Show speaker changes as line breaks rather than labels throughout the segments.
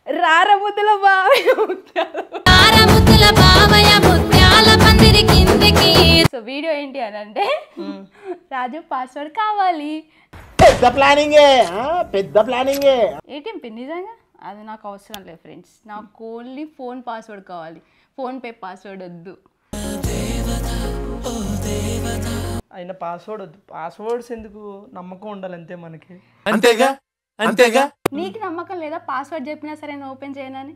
రారముద్దుల బావయ్య ముత్యాల so video ఏంటి అని అంటే రాజు పాస్వర్డ్ కావాలి.
పెద్ద ప్లానింగ్
ఏంటి నిజంగా అది నాకు అవసరం లేదు ఫ్రెండ్స్. నాకు ఓన్లీ ఫోన్ పాస్వర్డ్ కావాలి, ఫోన్ పే పాస్వర్డ్ వద్దు.
అయినా పాస్వర్డ్ వద్దు, పాస్వర్డ్స్ ఎందుకు, నమ్మకం ఉండాలి అంతే మనకి.
అంతేగా
నీకు నమ్మకం లేదా పాస్వర్డ్ చెప్పినా సరే నేను ఓపెన్ చేయనని?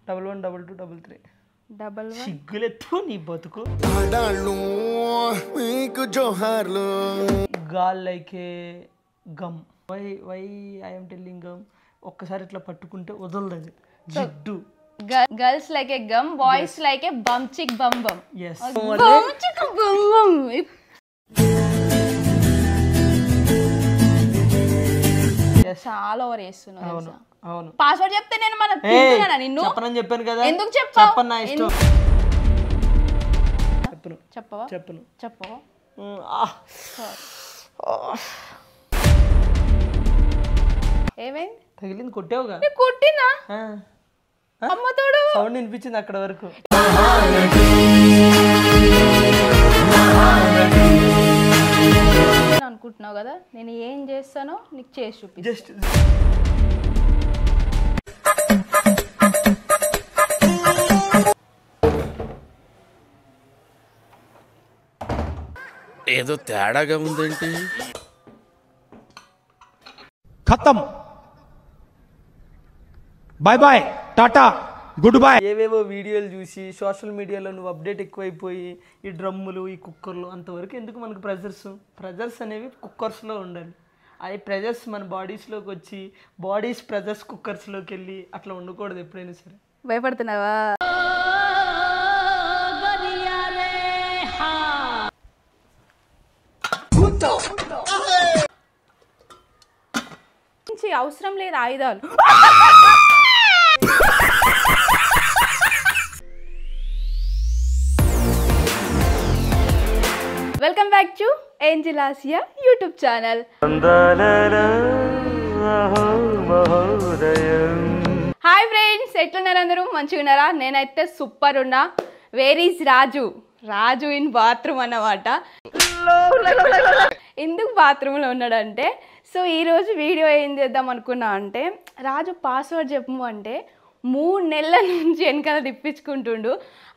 112233 సిగ్గులెత్తు నీ బతుకు. Gal like a gum, why I'm telling gum. ఒక్కసారి ఇట్లా పట్టుకుంటే వదలదు జిడ్డు.
Girls like a gum, boys like a bum chick bum bum.
yes
bum chick bum bum. చాలా ఓవర్ చేస్తున్నావు.
అవును అవును.
పాస్వర్డ్ చెప్తే నేను మన తింటున్నానా నిన్ను?
చెప్పనని చెప్పాను కదా.
ఎందుకు చెప్పావు?
చెప్పన్నా ఇష్టం.
చెప్పవా? చెప్పవా? ఏమైంది?
తగిలింది, కొట్టావుగా.
కొట్టినా అమ్మతోడు
సౌండ్ వినిపించింది అక్కడ వరకు.
అనుకుంటున్నావు కదా నేను ఏం చేస్తానో నీకు చేసి చూపి.
జస్ట్
ఏదో తేడాగా ఉందేంటి.
ఖతం, bye bye, tata, good bye.
ఏవేవో వీడియోలు చూసి సోషల్ మీడియాలో నువ్వు అప్డేట్ ఎక్కువైపోయి ఈ డ్రమ్ములు, ఈ కుక్కర్లు, అంతవరకు ఎందుకు మనకు ప్రెజర్స్ అనేవి కుక్కర్స్లో ఉండాలి. ఆ ప్రెజర్స్ మన బాడీస్లోకి వచ్చి ప్రెజర్స్ కుక్కర్స్లోకి వెళ్ళి అట్లా ఉండకూడదు ఎప్పుడైనా సరే.
భయపడుతున్నావా? అవసరం లేదు ఆయుధాలు. Welcome back to Angel Asia YouTube channel. Hi friends, ఎట్లున్నారు అందరూ? మంచిగా ఉన్నారా? నేనైతే సూపర్ ఉన్నా. Where is Raju in bathroom అన్నమాట. ఎందుకు బాత్రూంలో ఉన్నాడంటే, సో ఈరోజు వీడియో ఏం చేద్దాం అనుకున్నా అంటే, రాజు పాస్వర్డ్ చెప్పము అంటే 3 నెలల నుంచి వెనకాల తిప్పించుకుంటుండు.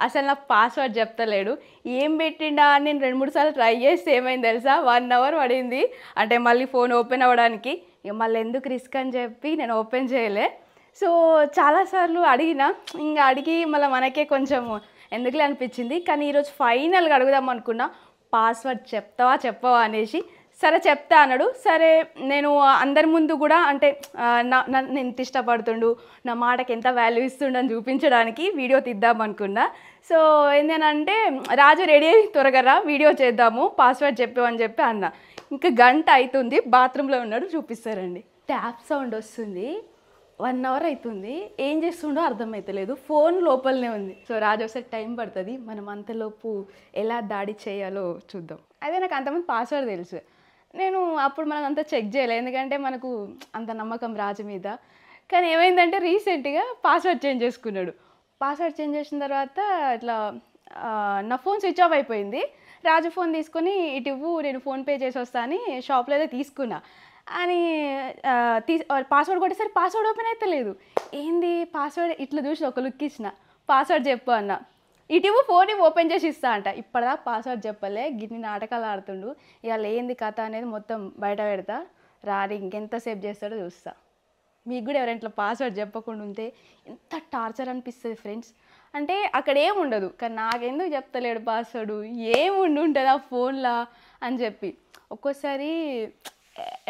అసలు నాకు పాస్వర్డ్ చెప్తలేడు. ఏం పెట్టిండా అని నేను 2-3 సార్లు ట్రై చేస్తే ఏమైంది తెలుసా, 1 అవర్ పడింది అంటే మళ్ళీ ఫోన్ ఓపెన్ అవ్వడానికి. ఇక మళ్ళీ ఎందుకు రిస్క్ అని చెప్పి నేను ఓపెన్ చేయలే. సో చాలాసార్లు ఇంకా అడిగి మళ్ళీ మనకే కొంచెం ఎందుకులే అనిపించింది. కానీ ఈరోజు ఫైనల్గా అడుగుదాం అనుకున్నా, పాస్వర్డ్ చెప్పవా అనేసి. సరే చెప్తా అన్నాడు. సరే నేను అందరి ముందు కూడా అంటే నన్ను ఎంత ఇష్టపడుతుండు, నా మాటకి ఎంత వాల్యూ ఇస్తుండని చూపించడానికి వీడియో తీద్దాం అనుకున్నా. సో ఏంటంటే రాజు రెడీ అయ్యి త్వరగా వీడియో చేద్దాము, పాస్వర్డ్ చెప్పామని చెప్పి అన్న. ఇంకా గంట అవుతుంది, బాత్రూంలో ఉన్నాడు, చూపిస్తారండి. ట్యాప్ సౌండ్ వస్తుంది. 1 అవర్ అవుతుంది, ఏం చేస్తుండో అర్థమవుతలేదు, ఫోన్ లోపలనే ఉంది. సో రాజు ఒకసారి టైం పడుతుంది, మనం అంతలోపు ఎలా దాడి చేయాలో చూద్దాం. అదే నాకు అంతమంది పాస్వర్డ్ తెలుసు, నేను అప్పుడు మనం అంతా చెక్ చేయలేదు, ఎందుకంటే మనకు అంత నమ్మకం రాజు మీద. కానీ ఏమైందంటే రీసెంట్గా పాస్వర్డ్ చేంజ్ చేసుకున్నాడు. పాస్వర్డ్ చేంజ్ చేసిన తర్వాత ఇట్లా నా ఫోన్ స్విచ్ ఆఫ్ అయిపోయింది. రాజు ఫోన్ తీసుకొని ఇటు నేను ఫోన్పే చేసి వస్తా అని షాప్లో అయితే తీసుకున్నా అని పాస్వర్డ్ కొట్టేసరి పాస్వర్డ్ ఓపెన్ అయితే లేదు. ఏంది పాస్వర్డ్ ఇట్లా చూసి ఒక లుక్ ఇచ్చిన, పాస్వర్డ్ చెప్పు అన్న. ఇటు ఫోన్ ఓపెన్ చేసి ఇస్తా అంట. ఇప్పటిదా పాస్వర్డ్ చెప్పలే, గిన్ని నాటకాలు ఆడుతుండు. ఇవాళ ఏంది కథ అనేది మొత్తం బయట పెడతా, రాని ఇంకెంతసేపు చేస్తాడో చూస్తా. మీకు కూడా ఎవరైనా ఇట్లా పాస్వర్డ్ చెప్పకుండా ఉంటే ఎంత టార్చర్ అనిపిస్తుంది ఫ్రెండ్స్. అంటే అక్కడ ఏమి ఉండదు, కానీ నాకెందుకు చెప్తలేడు పాస్వర్డ్, ఏముండి ఉంటుంది ఆ ఫోన్లా అని చెప్పి. ఒక్కోసారి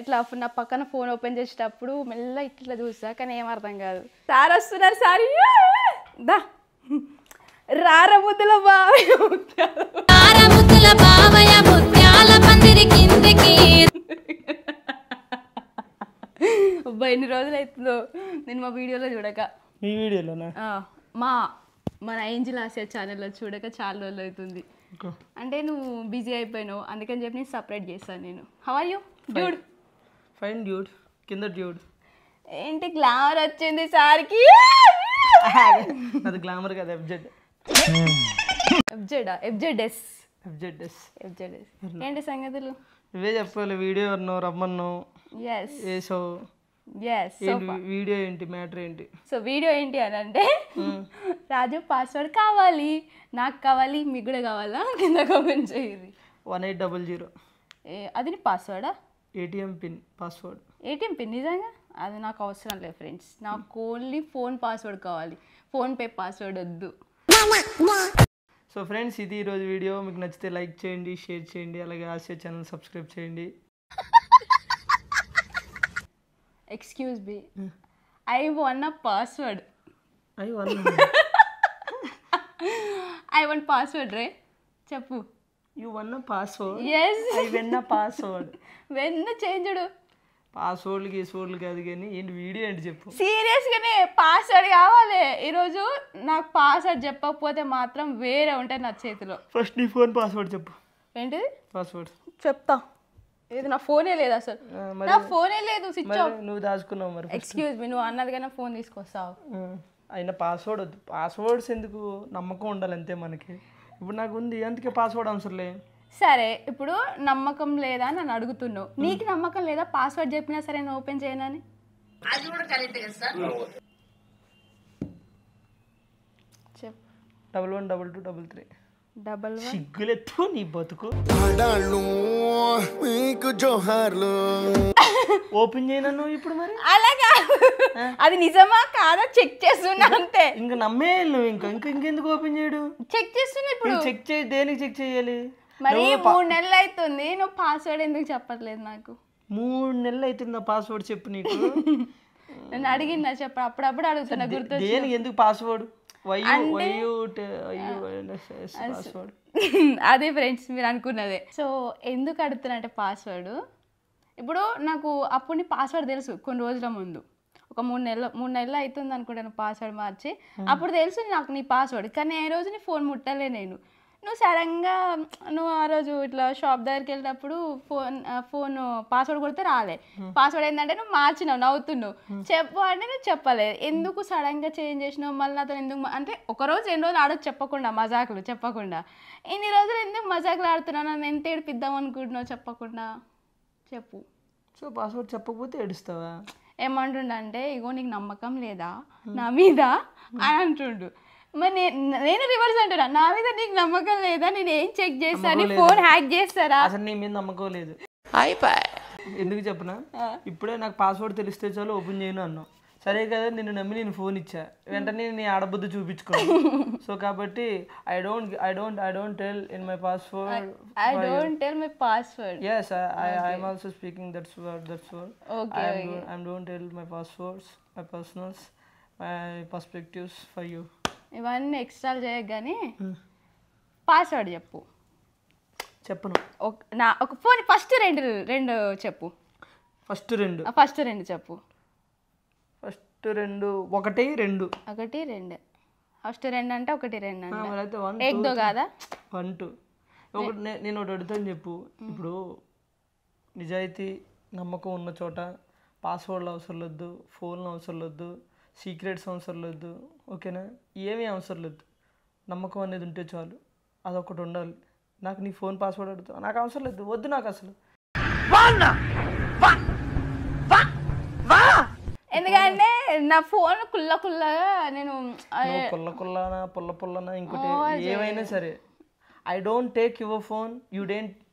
ఇట్లా నా పక్కన ఫోన్ ఓపెన్ చేసేటప్పుడు మెల్ల ఇట్లా చూసా, కానీ ఏం అర్థం కాదు. సార్ వస్తున్నారు, సారీ దా రారముద్దుల బావయ్య అబ్బా ఎన్ని రోజులు అవుతుందో నేను మా వీడియోలో చూడక.
మీ వీడియోలోనా?
మన ఏంజెల్ ఆసియా ఛానల్లో చూడక చాలా రోజులు అవుతుంది. అంటే నువ్వు బిజీ అయిపోయినావు, అందుకని చెప్పి నేను సపరేట్ చేస్తాను. నేను how are you dude?
Fine dude, కింద డ్యూడ్.
ఏంటి గ్లామర్ వచ్చింది సార్కి?
అది గ్లామర్ కదా,
FZS. ఏంటి సంగతులు?
ఇవే చెప్పాలి. వీడియో అన్నావు, రమ్మన్నావు,
ఎస్
వేసావు.
ఎస్.
వీడియో ఏంటి, మ్యాటర్ ఏంటి?
సో వీడియో ఏంటి అని అంటే రాజు పాస్వర్డ్ కావాలి, నాకు కావాలి, మీకు కూడా కావాలా? కింద కామెంట్ చేయండి.
1800
అది నీ పాస్వర్డా?
ATM pin password.
ATM pin నిజంగా? అది నాకు అవసరం లేదు ఫ్రెండ్స్, నాకు ఓన్లీ ఫోన్ పాస్వర్డ్ కావాలి, ఫోన్పే పాస్వర్డ్ వద్దు.
సో ఫ్రెండ్స్, ఇది ఈరోజు వీడియో. మీకు నచ్చితే లైక్ చేయండి, షేర్ చేయండి, అలాగే ఆసియా ఛానల్ సబ్స్క్రైబ్ చేయండి.
Excuse me, I want password. I want password రే, చెప్పు.
You want password?
Yes,
I wanna password.
వెన్న చేంజుడు.
పాస్వర్డ్లు గీస్వర్డ్లు కాదు కానీ ఏంటి వీడియో ఏంటి చెప్పు.
సీరియస్గానే పాస్వర్డ్ కావాలి ఈరోజు. నాకు పాస్వర్డ్ చెప్పకపోతే మాత్రం వేరే ఉంటాయి నా చేతిలో.
ఫస్ట్ నీ ఫోన్ పాస్వర్డ్ చెప్పు.
ఏంటిది
పాస్వర్డ్?
చెప్తా. ఇది నా ఫోనే లేదు అసలు, నా ఫోనే లేదు, స్విచ్ ఆఫ్.
నువ్వు దాచుకున్నావు మరి.
ఎక్స్క్యూజ్ మీ, నువ్వు అన్నది కానీ ఫోన్ తీసుకొస్తావు.
అయినా పాస్వర్డ్ వద్దు. పాస్వర్డ్స్ ఎందుకు, నమ్మకం ఉండాలి అంతే మనకి. ఇప్పుడు నాకు ఉంది, అందుకే పాస్వర్డ్ అవసరం లే.
సరే, ఇప్పుడు నమ్మకం లేదా అని నన్ను అడుగుతున్నావు. నీకు నమ్మకం లేదా పాస్వర్డ్ చెప్పినా సరే నేను ఓపెన్ చేయనని? చెప్పు.
112233.
11.
సిగ్గులెత్తు నీ బతుకు. ఓపెన్ చేయను ఇప్పుడు మరి.
అలాగా, అది నిజమా కాదా చెక్ చేస్తున్నా అంతే.
ఇంకా నమ్మేయాలి నువ్వు. ఇంకెందుకు ఓపెన్ చేయడు?
చెక్ చేస్తున్నా ఇప్పుడు.
చెక్ చేయి, దేనికి చెక్ చేయాలి?
మరి 3 నెలలు అవుతుంది, నువ్వు పాస్వర్డ్ ఎందుకు చెప్పట్లేదు నాకు?
3 నెలలు అవుతుంది పాస్వర్డ్ చెప్పు. నీకు
నన్ను అడిగినా చెప్ప, అప్పుడప్పుడు అడుగుతున్నా, గుర్తు.
దేనికి ఎందుకు పాస్వర్డ్?
అదే ఫ్రెండ్స్ మీరు అనుకున్నదే. సో ఎందుకు అడుగుతున్నా అంటే పాస్వర్డ్, ఇప్పుడు నాకు అప్పుడు నీ పాస్వర్డ్ తెలుసు కొన్ని రోజుల ముందు, ఒక 3 నెలలు అవుతుంది అనుకుంటాను పాస్వర్డ్ మార్చి. అప్పుడు తెలుసు నాకు నీ పాస్వర్డ్, కానీ ఏ రోజు నీ ఫోన్ ముట్టలే నేను. నువ్వు సడన్గా నువ్వు ఆ రోజు ఇట్లా షాప్ దగ్గరికి వెళ్ళినప్పుడు ఫోన్ పాస్వర్డ్ కొడితే రాలే. పాస్వర్డ్ ఏంటంటే నువ్వు మార్చినావు, నవ్వుతున్నావు. చెప్పు అంటే నువ్వు చెప్పలేదు. ఎందుకు సడన్గా చేంజ్ చేసినావు? మళ్ళీ నాతో ఎందుకు అంటే ఒకరోజు 2 రోజులు ఆడొచ్చు చెప్పకుండా, మజాకులు చెప్పకుండా. ఇన్ని రోజులు ఎందుకు మజాకులు ఆడుతున్నావు? నన్ను ఎంత ఏడిపిద్దాం అనుకుంటున్నావు చెప్పకుండా? చెప్పు.
సో పాస్వర్డ్ చెప్పకపోతే ఏడుస్తావా?
ఏమంటుండంటే, ఇగో నీకు నమ్మకం లేదా నా మీద అని అంటుండు. మరి నేను రివర్స్ అంటున్నా, నా మీద నీకు నమ్మకం లేదా? నేను ఏం చెక్ చేస్తాను? ఫోన్ హ్యాక్ చేస్తారా?
అసలు నీ మీద నమ్మకం లేదు. ఎందుకు చెప్పనా? ఇప్పుడే నాకు పాస్వర్డ్ తెలిస్తే చాలు ఓపెన్ చేయను అన్నావు. సరే కదా, నిన్ను నమ్మి నేను ఫోన్ ఇచ్చా, వెంటనే నీ ఆడబుద్ధి చూపించుకున్నాను. సో కాబట్టి I don't tell in my password.
I don't tell my password.
Yes, I'm also speaking that's word.
Okay.
I don't tell my passwords, my personals, my perspectives for you.
ఇవన్నీ extra చేయగానే password చెప్పు.
చెప్పను.
ఒక phone first రెండు చెప్పు.
First రెండు
చెప్పు.
First రెండు 1 2.
1 2. ఫస్ట్ 2 అంటే 1 2 అంటే
అయితే 1
ఏక్దో కాదా?
1 2. నేను ఒకటి అడుగుతాను చెప్పు. ఇప్పుడు నిజాయితీ నమ్మకం ఉన్న చోట పాస్వర్డ్లు అవసరం లేదు, ఫోన్లు అవసరం లేదు, సీక్రెట్స్ అవసరం లేదు, ఓకేనా? ఏమీ అవసరం లేదు. నమ్మకం అనేది ఉంటే చాలు, అదొకటి ఉండాలి. నాకు నీ ఫోన్ పాస్వర్డ్ అడుగుతావు, నాకు అవసరం లేదు, వద్దు నాకు అసలు.
ఎందుకంటే నా ఫోన్ కుల్లగా నేను
కుల్లనా పుల్లనా ఇంకోటి ఏమైనా సరే, I don't take your phone,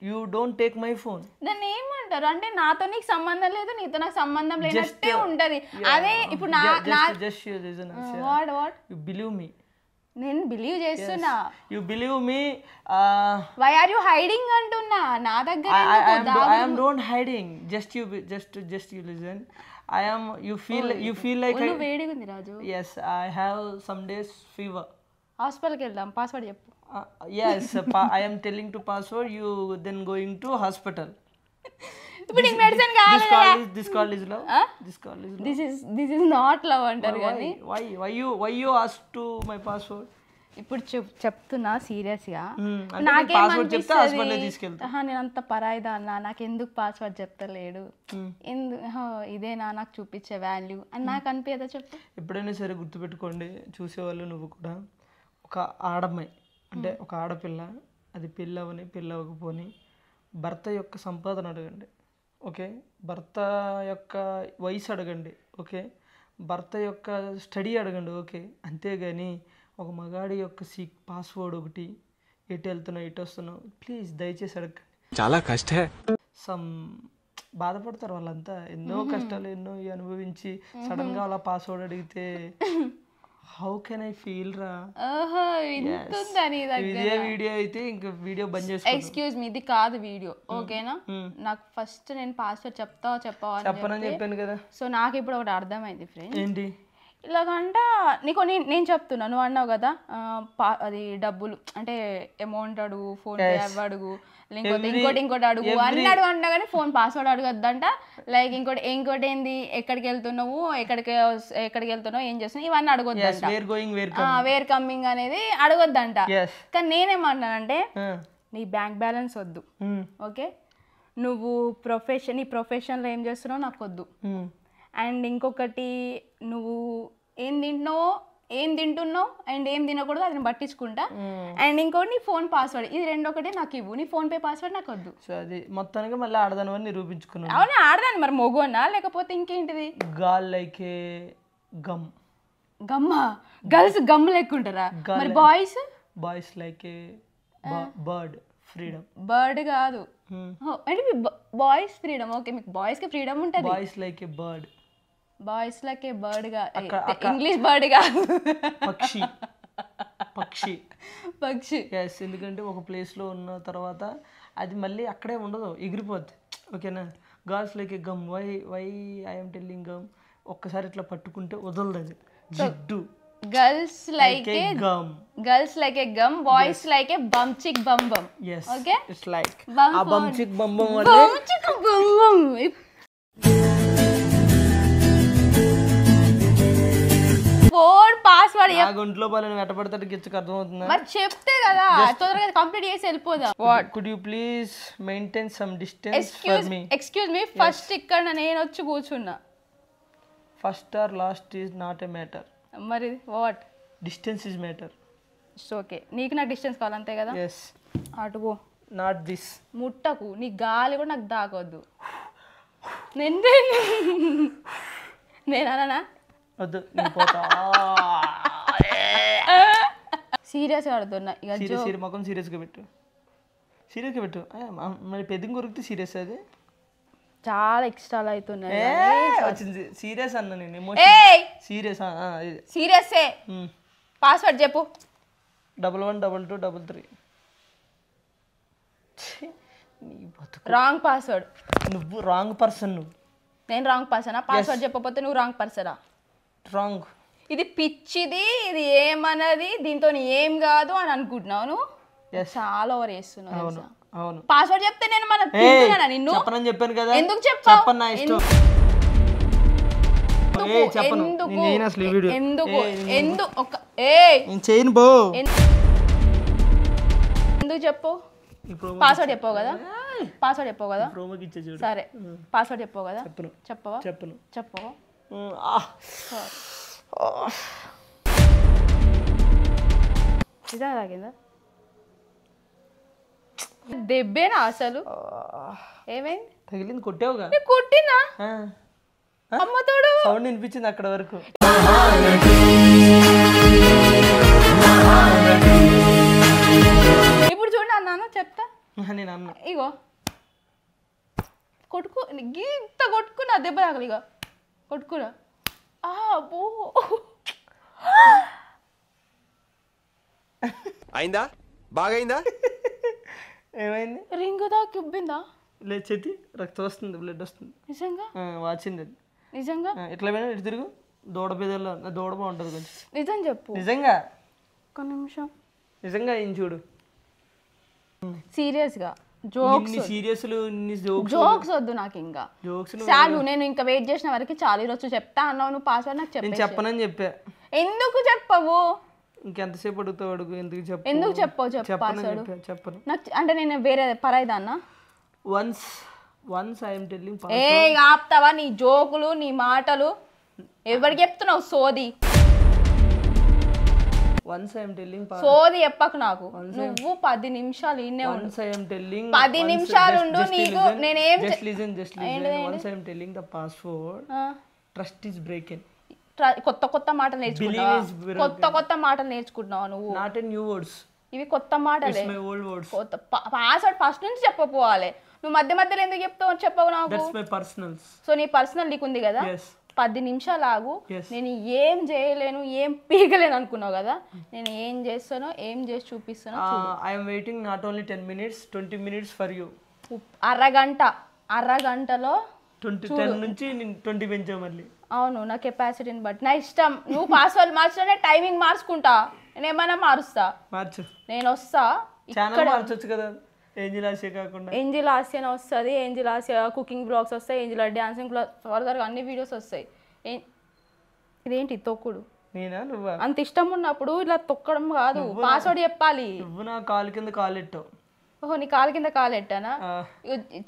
you don't take my phone.
దాన్ని ఏమంటారు అంటే, నాతో నీకు సంబంధం లేదు, నీతో నాకు సంబంధం లేనట్టే ఉంటది. అదే ఇప్పుడు వాట్
యు బిలీవ్ మీ.
నేను బిలీవ్ చేస్తున్నా.
You believe me.
Why are you hiding అంటున్నా నా దగ్గర?
I am don't hiding. Just you listen. You feel like
ఒళ్ళు వేడిగా ఉంది రాజు.
Yes, I have some days fever.
హాస్పిటల్కి వెళ్దాం, పాస్వర్డ్ చెప్పు.
Yes, I am telling to password, you then going to hospital.
ఇప్పుడు నీకు మెడిసిన్ కావాలి కదా?
This call is love. This call is love.
This is not love అంటారు కానీ.
Why you ask to my password?
ఇప్పుడు చెప్తున్నా సీరియస్గా
అంటే పాస్వర్డ్ చెప్తే హాస్పిటల్ తీసుకెళ్తా.
నేను అంత పరాయిదా అన్న, నాకు ఎందుకు పాస్వర్డ్ చెప్తలేడు, ఇదేనా నాకు చూపించే వాల్యూ అని నాకు అనిపించదా చెప్పు.
ఎప్పుడైనా సరే గుర్తుపెట్టుకోండి చూసేవాళ్ళు, నువ్వు కూడా ఒక ఆడమ్మాయి అంటే ఒక ఆడపిల్ల, అది పెళ్ళవని పెళ్ళవకపోని భర్త యొక్క సంపాదన అడగండి, ఓకే, భర్త యొక్క వయసు అడగండి, ఓకే, భర్త యొక్క స్టడీ అడగండి, ఓకే, అంతేగాని ఒక మగాడి యొక్క పాస్వర్డ్ ఒకటి, ఎటు వెళ్తున్నావు ఎటు వస్తున్నావు ప్లీజ్ దయచేసి అడగండి.
చాలా కష్టం.
సమ్ బాధపడతారు వాళ్ళంతా, ఎన్నో కష్టాలు ఎన్నో అనుభవించి సడన్గా అలా పాస్వర్డ్ అడిగితే హౌ కెన్ ఐ ఫీల్ రా. ఇదే వీడియో అయితే ఇంకా వీడియో బంద్ చేసుకో.
ఎక్స్క్యూజ్ మీ, ఇది కాదు వీడియో, ఓకేనా? నాకు ఫస్ట్ నేను పాస్వర్డ్ చెప్పనని
చెప్పాను కదా.
సో నాకు ఇప్పుడు ఒకటి అర్థమైంది ఫ్రెండ్.
ఏంటి?
ఇలాగంట నీకు నేను చెప్తున్నా, నువ్వు అన్నావు కదా అది డబ్బులు అంటే అమౌంట్ అడుగు, ఫోన్ పే అడుగు, ఇంకోటి అడుగు అన్నాడు అంట, కానీ ఫోన్ పాస్వర్డ్ అడగద్దంట. లైక్ ఇంకోటి ఏంది, ఎక్కడికి వెళ్తున్నావు ఏం చేస్తున్నావు ఇవన్నీ అడగొద్దంట. వేర్ కమింగ్ అనేది అడగొద్దంట. కానీ నేనేమన్నానంటే నీ బ్యాంక్ బ్యాలెన్స్ వద్దు, ఓకే, నువ్వు నీ ప్రొఫెషన్లో ఏం చేస్తున్నావు నాకు వద్దు, అండ్ ఇంకొకటి నువ్వు ఏం తింటున్నావు అండ్ ఏం తినకూడదు అది పట్టించుకుంటా, అండ్ ఇంకోటి నీ ఫోన్ పాస్వర్డ్, ఇది రెండొకటి నాకు ఇవ్వు, నీ ఫోన్ పే పాస్వర్డ్ నాకు వద్దు.
సో అది మొత్తానికి మళ్ళీ ఆడదాను అని నిరూపించుకున్నాను.
అవునా ఆడదాను, మరి మొగోనా లేకపోతే ఇంకేంటిది?
Gal like a gum.
గమ్మా? గర్ల్స్ గమ్ లెక్కుంటారా? మరి boys
like a bird, freedom.
Bird కాదు అంటే బాయ్స్ ఫ్రీడమ్, ఓకే, మీకు బాయ్స్ కి ఫ్రీడమ్ ఉంటుంది.
Boys like a bird,
boys like a bird గా ఇంగ్లీష్ బర్డ్ కాదు, పక్షి.
ఎస్, ఎందుకంటే ఒక ప్లేస్లో ఉన్న తర్వాత అది మళ్ళీ అక్కడే ఉండదు, ఎగిరిపోద్ది, ఓకేనా. Girls like a gum, why I'm telling gum, ఒక్కసారి ఇట్లా పట్టుకుంటే వదలదు అది, జిడ్డు.
Girls like a
gum.
Girls like a gum. Boys like a bum chick bum bum.
Yes.
Okay.
It's like
bum
a bum chick bum bum.
Bum chick bum bum. Phone password
ఆ గుంట్లో బాలని వెటపడతాడు గిచ్చుకు అర్థమవుతుందా?
మరి చెప్తే కదా తొందరగా complete చేసి వెళ్ళిపోదాం.
What? Could you please maintain some distance for me?
Excuse me. First ఇక్కడ నేను వచ్చి కూర్చున్నా.
First or last is not a matter.
మరి what?
Distance is matter.
It's okay, నీకు నాకు డిస్టెన్స్ కావాలి అంతే కదా.
ఎస్,
అటు పో.
Not this.
ముట్టకు, నీ గాలి కూడా నాకు దాకొద్దు. నేనా
వద్దు, నేను పోతా.
సీరియస్ ఆడుతున్నా ఇక.
మొఖం సీరియస్గా పెట్టు. మరి పెద్దగా కొరికితే సీరియస్ అది
చాలా ఎక్స్ట్రా అవుతున్నాయి.
వచ్చింది సీరియస్ అన్న నేను.
సీరియస్ పాస్వర్డ్ చెప్పు.
112233.
Wrong password.
నువ్వు రాంగ్ పర్సన్.
నేను రాంగ్ పర్సనా? పాస్వర్డ్ చెప్పకపోతే నువ్వు రాంగ్ పర్సనా?
రాంగ్. ఇది
పిచ్చిది, ఇది ఏమన్నది, దీంతో ఏం కాదు అని అనుకుంటున్నావు నువ్వు. చాలా ఓవర్ చేస్తున్నావు.
అవును,
పాస్వర్డ్ చెప్తే నేను నిన్ను
చెప్పనని చెప్పాను కదా.
ఎందుకు చెప్పావు? ఎందుకు చెప్పు? పాస్వర్డ్ చెప్పావు కదా. సరే పాస్వర్డ్ చెప్పావు కదా. చెప్పవా? చెప్పవా? ఇదా తాగిందా? దెబ్బేనా అసలు? ఏమైంది?
తగిలింది, కొట్టావుగా.
కొట్టినా? అమ్మతోడు
సౌండ్ వినిపించింది అక్కడ వరకు.
ఇప్పుడు చూడండి అన్నాను, చెప్తా
నేను అన్నా.
ఇగో కొట్టుకు, ఇంత కొట్టుకున్నా దెబ్బ తాగలి. ఇక కొట్టుకురా.
అయిందా? బాగైందా?
ఏమైంది?
రింగు దాకా ఉబ్బిందా?
లేదు, చేతి రక్తం వస్తుంది, బ్లడ్ వస్తుంది.
నిజంగా
వాచింది అది.
నిజంగా?
ఎట్లా పోయినా ఇటు తిరుగు. దూడ బెదల్లో దూడ బాగుంటుంది కొంచెం.
నిజం చెప్పు.
నిజంగా.
ఒక్క నిమిషం.
నిజంగా ఏం చూడు.
సీరియస్గా
జోక్స్
వద్దు నాకు. ఇంకా చాలు, నేను ఇంకా వెయిట్ చేసిన వరకు చాలు. ఈరోజు చెప్తా అన్నావు, నువ్వు పాస్వర్డ్ నాకు చెప్పు.
చెప్పనని చెప్పా.
ఎందుకు చెప్పవు?
ఇంకెంతసేపు అడుగుతావు అడుగు. ఎందుకు చెప్పు?
ఎందుకు చెప్పు పాస్వర్డ్.
చెప్పను.
నాకు అంటే నేను వేరే పరాయిదాన్నా?
వన్స్ ఐఎమ్ టెల్లింగ్
ఏ ఆపుతావా నీ జోకులు నీ మాటలు? ఎవరికి చెప్తున్నావు సోది?
వన్స్ ఐఎమ్ టెల్లింగ్
సోది చెప్పకు నాకు. నువ్వు 10 నిమిషాలు ఇన్నే ఉండు.
వన్స్ ఐఎమ్ టెల్లింగ్
10 నిమిషాలు ఉండు. నీకు నేనేం
just listen once I'm telling the password trust is broken.
కొత్త మాటలు నేర్చుకుంటున్నావు. కొత్త మాటలు నేర్చుకుంటున్నావు నువ్వు.
Not a new words.
ఇవి కొత్త మాటలే.
My old words.
Password first నుంచి చెప్పపోవాలి. నువ్వు మధ్యలో ఎందుకు చెప్తావు? చెప్పవు నాకు.
That's my personals.
సో నీ పర్సనల్ నీకు ఉంది కదా. 10 నిమిషాలు ఆగు.
Yes.
నేను ఏం చేయలేను ఏం పీకలేను అనుకున్నావు కదా. నేను ఏం చేస్తానో ఏం చేసి చూపిస్తానో
I'm waiting not only 10 minutes 20 minutes for you.
అరగంటలో
10 నుంచి 20 పెంచా మళ్ళీ.
అవును, నా కెపాసిటీని బట్టి నా ఇష్టం. నువ్వు పాస్వర్డ్ మార్చునే టైమింగ్ మార్చుకుంటా. నేను ఏమైనా మారుస్తా.
మార్చు.
నేను వస్తా.
ఛానల్ మార్చొచ్చు కదా. ఏంజిల్ ఆసియా కాకుండా
ఏంజిల్ ఆసియా వస్తుంది. ఏంజిల్ ఆసియా కుకింగ్ బ్లాగ్స్ వస్తాయి. ఏంజిల్ డాన్సింగ్ ఫర్దర్గా అన్ని వీడియోస్ వస్తాయి. ఇదేంటి తొక్కుడు?
నేనా నువ్వా?
అంత ఇష్టం ఉన్నప్పుడు ఇలా తొక్కడం కాదు, పాస్వర్డ్ చెప్పాలి.
నువ్వు నా కాలు కింద కాలు ఎట్టావు.
ఓహో, నీ కాలు కింద కాలు ఎట్టానా?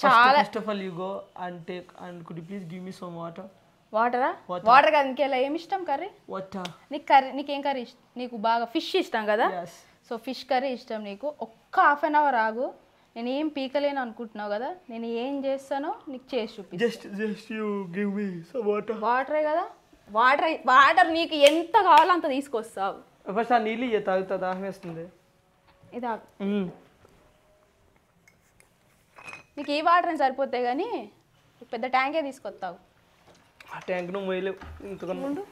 చాలా.
First of all you go and take and could you please give me some water.
వాటరా? వాటర్ కాదు, ఇంకేలా ఏమి ఇష్టం కర్రీ?
వాటర్.
నీకేం కర్రీ ఇష్టం? నీకు బాగా ఫిష్ ఇష్టం కదా. సో ఫిష్ కర్రీ ఇష్టం నీకు. ఒక్క హాఫ్ అన్ అవర్ ఆగు. నేను ఏం పీకలేను అనుకుంటున్నావు కదా. నేను ఏం చేస్తానో నీకు చేసి చూపిస్తాను.
Just you give me some water.
వాటరే కదా. వాటర్ నీకు ఎంత కావాలో అంత తీసుకొస్తావు.
ఫస్ట్ ఆ నీళ్ళు ఇయ్య, తాగుతా, దాహం వేస్తుంది.
ఇదా నీకు ఈ వాటర్ అని సరిపోతాయి కానీ పెద్ద ట్యాంకే తీసుకొస్తావు.
ఆ ట్యాంక్ నువ్వు మొయ్యలేవు ఇంతకన్నా.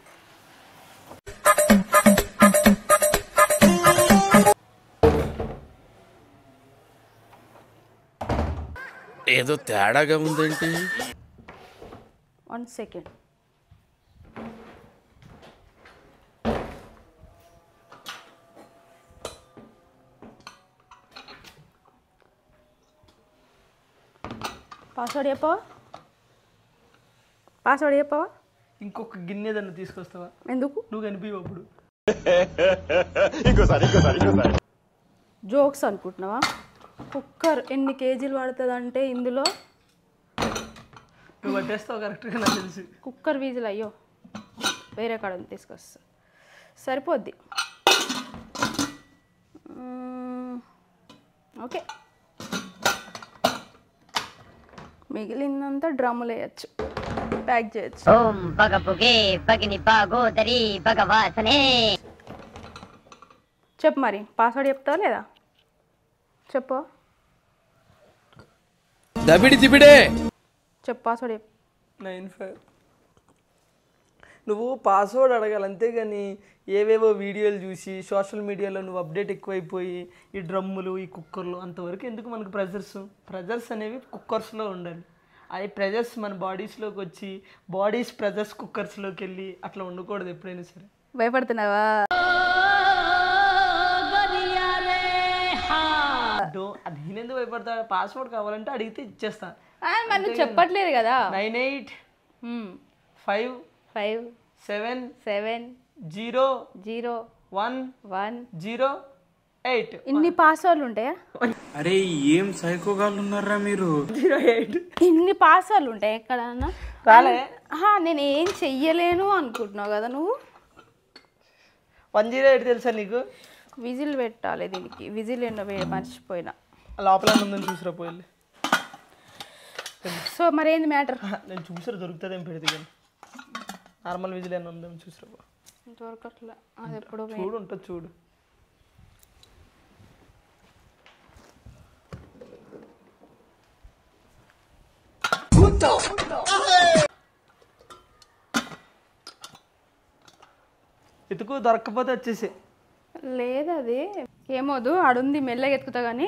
ఏదో తేడాగా ఉందేంటి?
1 second. పాస్వర్డ్ చెప్పవా?
ఇంకొక గిన్నె దాన్ని తీసుకొస్తావా?
ఎందుకు?
నువ్వు కనిపించవు అప్పుడు.
జోక్స్ అనుకుంటున్నావా? కుక్కర్ ఎన్ని కేజీలు పడుతుంది అంటే ఇందులో
నువ్వు పట్టేస్తావు కరెక్ట్గా నాకు తెలిసి.
కుక్కర్ వీజులు అయ్యో వేరే కాడ తీసుకొస్తా, సరిపోద్ది. ఓకే, మిగిలిందంతా డ్రమ్ములు వేయచ్చు, ప్యాక్ చేయొచ్చు.
ఓం భగభుగే భగిని భాగోదరి భగవాసనే.
చెప్పు మరి, పాస్వర్డ్ చెప్తావా లేదా? చెప్పు. చెప్పు పాస్వర్డ్ చెప్పు.
95. నువ్వు పాస్వర్డ్ అడగాలి అంతేగాని ఏవేవో వీడియోలు చూసి సోషల్ మీడియాలో నువ్వు అప్డేట్ ఎక్కువైపోయి ఈ డ్రమ్ములు ఈ కుక్కర్లు అంతవరకు ఎందుకు మనకు ప్రెజర్స్ అనేవి కుక్కర్స్లో ఉండాలి. ఆ ప్రెజర్స్ మన బాడీస్లోకి వచ్చి ప్రెజర్స్ కుక్కర్స్లోకి వెళ్ళి అట్లా ఉండకూడదు ఎప్పుడైనా సరే.
భయపడుతున్నావా?
నేనెందుకు భయపడతా? పాస్వర్డ్ కావాలంటే అడిగితే ఇచ్చేస్తా.
మరి నువ్వు చెప్పట్లేదు కదా.
9857070108.
ఇన్ని పాస్వర్డ్లు ఉంటాయా?
అరే ఏం సైకోగాళ్ళు ఉన్నారా మీరు?
08.
ఇన్ని పాస్వర్డ్లు ఉంటాయి ఎక్కడన్నా?
రాలే.
నేను ఏం చెయ్యలేను అనుకుంటున్నావు కదా నువ్వు.
108 తెలుసా నీకు?
విజిల్ పెట్టాలి దీనికి. విజిల్ ఏంటో మర్చిపోయినా.
లోపల ఉందని చూసిరా పోయి.
సో మరి ఏంది మ్యాటర్?
నేను చూసిరా దొరుకుతుందేం పెడితే కానీ నార్మల్ విజిల్ ఏమన్నా ఉందేమో చూసిరా.
ఇంతవరకు అట్లా అది ఎప్పుడో
చూడు ఉంటుంది చూడు. ఎతుకు దొరక్కపోతే వచ్చేసి.
లేదు అది ఏమోదు ఆడుంది, మెల్లగా ఎత్తుకుతా కానీ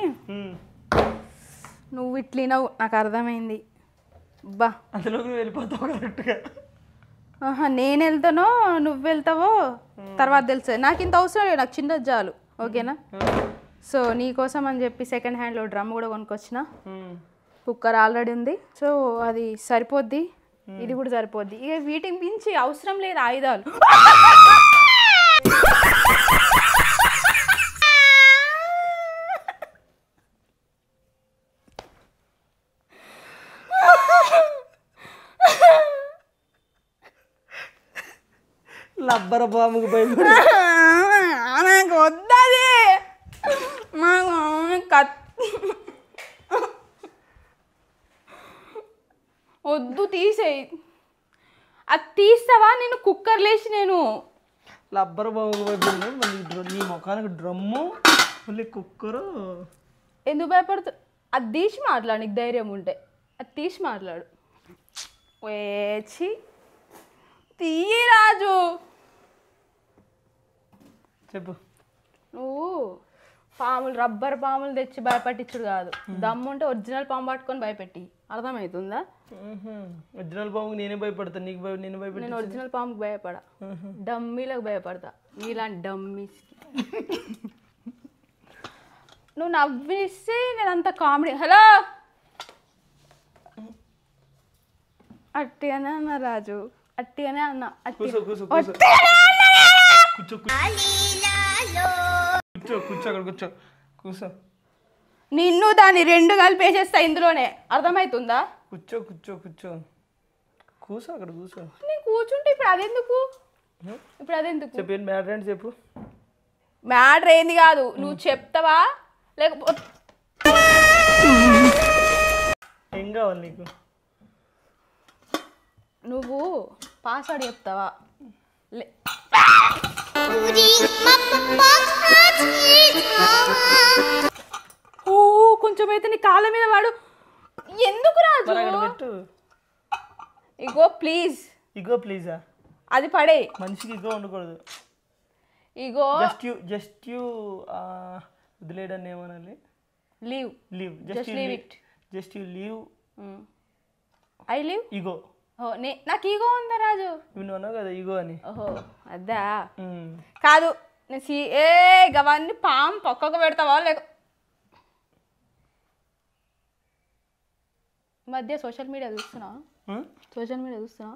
నువ్వు ఇట్లినవు నాకు అర్థమైంది. బా
అందులోకి వెళ్ళిపోతావు కరెక్ట్గా.
నేను వెళ్తానో నువ్వు వెళ్తావో తర్వాత తెలుసు. నాకు ఇంత అవసరం లేదు, నాకు చిన్నది చాలు. ఓకేనా? సో నీకోసం అని చెప్పి సెకండ్ హ్యాండ్లో డ్రమ్ కూడా కొనుక్కొచ్చిన. కుక్కర్ ఆల్రెడీ ఉంది, సో అది సరిపోద్ది. ఇది కూడా సరిపోద్ది. ఇక వీటిని మించి అవసరం లేదు ఆయుధాలు.
లబ్బర బాముకు భయపడి
నాకు వద్దది వద్దు తీసేయి. అది తీస్తావా నేను కుక్కర్ లేచి నేను
లబ్బర బాముకు భయపడి మళ్ళీ నీ ముఖానికి డ్రమ్ము మళ్ళీ కుక్కరు.
ఎందుకు భయపడుతు? అది తీసి మాట్లాడు, నీకు ధైర్యం ఉంటే అది తీసి మాట్లాడు. వేచి తీయి రాజు.
చెప్పు.
నువ్వు పాములు రబ్బర్ పాములు తెచ్చి భయపెట్టించుడు కాదు, దమ్ముంటే ఒరిజినల్ పాము పట్టుకొని భయపెట్టి. అర్థమవుతుందా?
ఒరిజినల్ పాముకి నేనే భయపడతాను, నీకు నేను భయపడి.
నేను ఒరిజినల్ పాముకి భయపడా, డమ్మీలకు భయపడతా. నీలాంటి డమ్మీస్కి నువ్వు నవ్విస్తే నేను అంత కామెడీ. హలో అట్టిగానే అన్నా రాజు, అట్టిగానే అన్నా.
కూర్చో కూర్చో కూర్చో కూర్చో కూర్చో కూర్చో అక్కడ కూర్చో కూర్చో.
నిన్ను దాన్ని రెండు కలిపేసేస్తా ఇందులోనే. అర్థమవుతుందా?
కూర్చో కూర్చో కూర్చో కూర్చో అక్కడ కూర్చో.
నేను కూర్చుంటే ఇప్పుడు అదెందుకు? ఇప్పుడు అదెందుకు?
చెప్పు ఏంటి మ్యాటర్ ఏంటి చెప్పు.
మ్యాటర్ ఏంది కాదు, నువ్వు చెప్తావా లేకపోతే
ఏం కావాలి నీకు?
నువ్వు పాస్వర్డ్ చెప్తావా? ఓ కొంచెం అయితే నీ కాళ్ళ మీద వాడు. ఎందుకు రాజు?
అక్కడ పెట్టు.
ఇగో ప్లీజ్.
ఇగో ప్లీజా?
అది పడే.
మనిషికి ఇగో ఉండకూడదు.
ఇగో
జస్ట్ యూ వదిలేయడాన్ని ఏమనాలి?
Leave.
Leave.
Just leave it.
Just you leave.
I leave.
Ego.
ఓ నాకు ఈగో ఉందా రాజు?
నువ్వు అన్నావు కదా ఇగో అని.
ఓహో అద్దా కాదు. నేను గవన్నీ పాము పక్కకు పెడతావా లేక మధ్య సోషల్ మీడియా చూస్తున్నా? సోషల్ మీడియా చూస్తున్నా?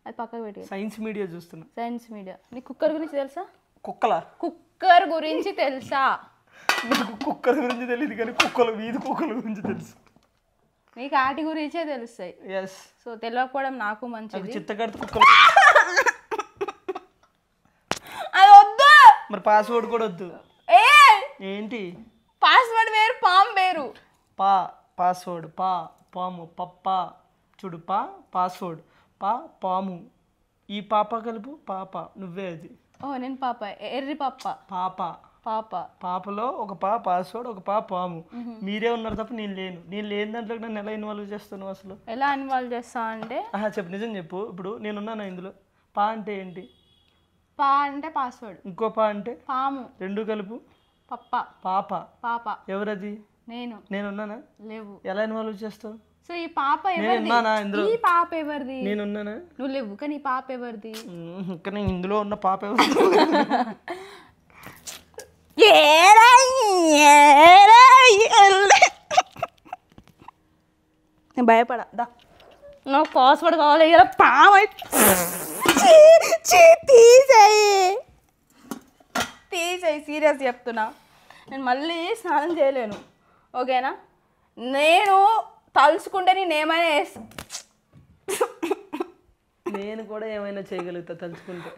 అది పక్కకు పెట్టి.
సైన్స్ మీడియా చూస్తున్నా.
Science media. నీకు కుక్కర్ గురించి తెలుసా?
కుక్కలా?
కుక్కర్ గురించి తెలుసా?
నాకు కుక్కర్ గురించి తెలియదు కానీ వీధి కుక్కల గురించి తెలుసు.
నీకు ఆటి గురించే తెలుస్తాయి.
ఎస్.
సో తెలియకపోవడం నాకు మంచిది.
చిత్తగడత కుక్కలు.
అది వద్దు.
మరి పాస్వర్డ్ కూడా వద్దు. ఏంటి
పాస్వర్డ్ వేరు, పాము వేరు.
పాస్వర్డ్ పాము పప్ప చూడు. పాస్వర్డ్ పాము. ఈ పాప కలుపు పాప. నువ్వే అది.
ఓ నేను పాప. ఎర్రి పాప.
పాపలో ఒక పాస్వర్డ్, ఒక పాము. మీరే ఉన్నారు తప్ప నేను లేని దాంట్లో నన్ను ఎలా ఇన్వాల్వ్ చేస్తాను అసలు?
ఎలా ఇన్వాల్వ్ చేస్తా అంటే
చెప్పు, నిజం చెప్పు. ఇప్పుడు నేనున్నాను ఇందులో. అంటే ఏంటి?
అంటే పాస్వర్డ్.
ఇంకో అంటే
పాము.
రెండు కలుపు పాప. ఎవరది? నేనున్నానా?
లేవు.
ఎలా ఇన్వాల్వ్ చేస్తావు?
సో ఈ పాప ఎవరిది? ఈ పాప ఎవరిది?
నేనున్నానా?
నువ్వు లేవు కానీ ఈ పాప ఎవరిది?
కానీ ఇందులో ఉన్న పాప ఎవరిది?
నేను భయపడా. నాకు పాస్వర్డ్ కావాలి. ఇలా పాము తీసేయి. సీరియస్ చెప్తున్నా. నేను మళ్ళీ స్నానం చేయలేను. ఓకేనా? నేను తలుచుకుంటే నేను ఏమైనా
నేను కూడా ఏమైనా చేయగలుగుతా తలుచుకుంటే.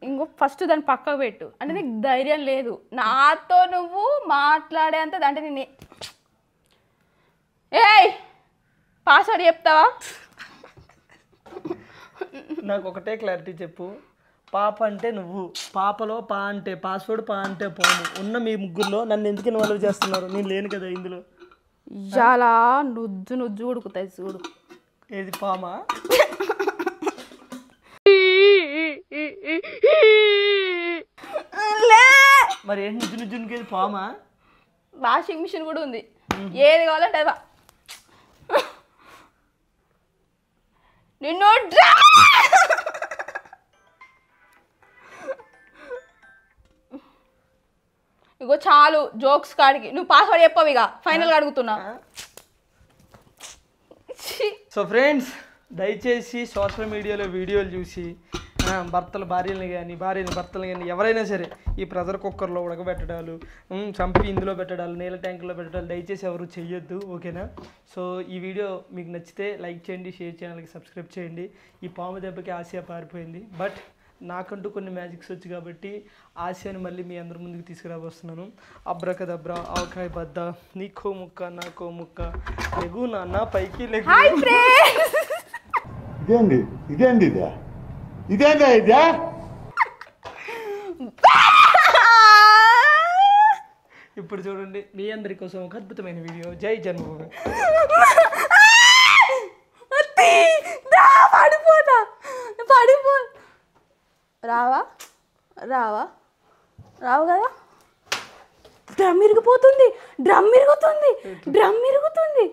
ఇంకో ఫస్ట్ దాన్ని పక్కకు పెట్టు. అంటే నీకు ధైర్యం లేదు నాతో నువ్వు మాట్లాడేంత. అంటే నేను పాస్వర్డ్ చెప్తావా?
నాకు ఒకటే క్లారిటీ చెప్పు. పాప అంటే నువ్వు, పాపలో అంటే పాస్వర్డ్, అంటే పాము. ఉన్న మీ ముగ్గురులో నన్ను ఎందుకు ఇన్వాల్వ్ చేస్తున్నారు? నేను లేను కదా ఇందులో.
చాలా నుజ్జు ఉడుకుతాయి చూడు.
ఏది పామా? మరి ఏంటి నుజ్జునికేది పామా?
వాషింగ్ మిషన్ కూడా ఉంది. ఏది కావాలంటే అది. నిన్ను ఇగో చాలు జోక్స్ కాడికి. నువ్వు పాస్వర్డ్ చెప్పవు. ఇక ఫైనల్గా అడుగుతున్నా.
సో ఫ్రెండ్స్, దయచేసి సోషల్ మీడియాలో వీడియోలు చూసి భర్తలు భార్యని కానీ భర్తలు కానీ ఎవరైనా సరే ఈ ప్రెషర్ కుక్కర్లో ఉడకబెట్టడాలు చంపి ఇందులో పెట్టడాలు నీళ్ళ ట్యాంకులో పెట్టడాలు దయచేసి ఎవరు చెయ్యొద్దు, ఓకేనా? సో ఈ వీడియో మీకు నచ్చితే లైక్ చేయండి, షేర్ ఛానల్కి సబ్స్క్రైబ్ చేయండి. ఈ పాము దెబ్బకి ఆసియా పారిపోయింది, బట్ నాకంటూ కొన్ని మ్యాజిక్స్ వచ్చి కాబట్టి ఆసియాని మళ్ళీ మీ అందరి ముందుకు తీసుకురాబోస్తున్నాను. అబ్రకదబ్రా ఆవకాయ బద్ద, నీకో ముక్క నాకో ముక్క, లెగు నాన్న పైకి లెగు.
ఇదేందా
ఇప్పుడు చూడండి మీ అందరి కోసం ఒక అద్భుతమైన వీడియో. జై జన్మభూమి.
రావా రావా రావు కదా. డ్రమ్ ఇరిగిపోతుంది, డ్రమ్ ఇరుగుతుంది, డ్రమ్ ఇరుగుతుంది,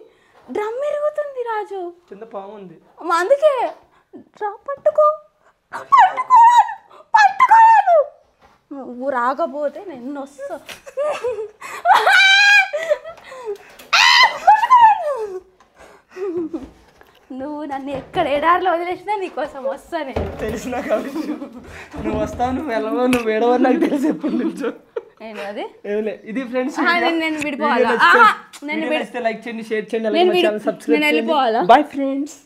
డ్రమ్ ఇరుగుతుంది రాజు.
కింద పాము ఉంది,
అందుకే పట్టుకో పట్టుకోవాలి పట్టుకోవాలి. నువ్వు రాకపోతే నేను వస్తా. నువ్వు నన్ను ఎక్కడ ఎడారిలో వదిలేసినా నీకోసం వస్తానే.
తెలిసినా కాబట్టి నువ్వు వస్తావు, నువ్వు వెళ్ళవో, నువ్వు వేడవో నాకు తెలిసి ఎప్పటి నుంచో.
నేను అది
ఇది ఫ్రెండ్స్,
నేను విడిపోవాలా?
లైక్ చేయండి, షేర్ చేయండి,
నేను వెళ్ళిపోవాలా?
Bye friends.